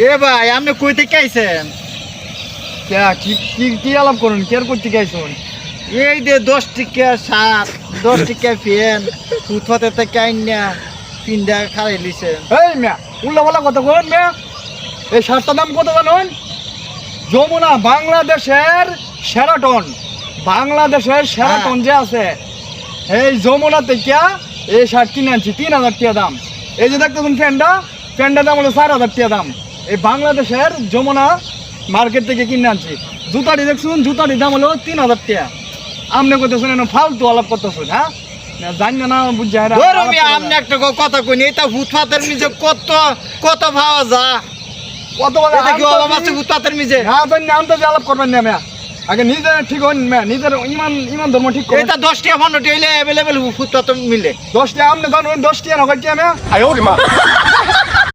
এ ভাই আপনি কই থেকে আইছেন? কি কি কি আলাপ করুন কেয়ার করতে গাইছুন? এই যে 10 টাকা শাক 10 টাকা ফেন ফুটপাতে থেকে আইনা পিন্ডা খারাই লিছেন। এই মিয়া উল্লা বলা কথা কোন মিয়া? এই শার্টটার দাম কত জানুন? যমুনা বাংলাদেশের সেরাটন, বাংলাদেশের সেরাটন যে আছে এই যমুনা থেকে এই শার্ট কিনে আনছি 3000 টাকা দাম। এই যে দেখতেছেন ফ্যানটা দাম হলো 4000 টাকা দাম। এই বাংলাদেশের যমুনা মার্কেট থেকে কিনে আনছি। জুতাটি দেখছুন, জুতাটির দাম হলো 3000 টাকা। আপনি করতেছেন এনে ফালতু আলাপ করতেছেন, হ্যাঁ জানি না বুঝছি। ধরো মিয়া আপনি একটা কথা কইনি, এটা ফুটপাতের নিচে কত কত পাওয়া যা কত এটা কি অভাব আছে ফুটপাতের নিচে? হ্যাঁ তো নাম তো আলাপ করবেন না মিয়া, আগে নিজে ঠিক হন মিয়া, নিজের ইমান ধর্ম ঠিক করেন। এটা 10 টাকা 15 টাকা হইলে অ্যাভেলেবেল ফুটপাত মিলে। 10 টাকা আপনি জানুন, 10 টাকা নয় মিয়া।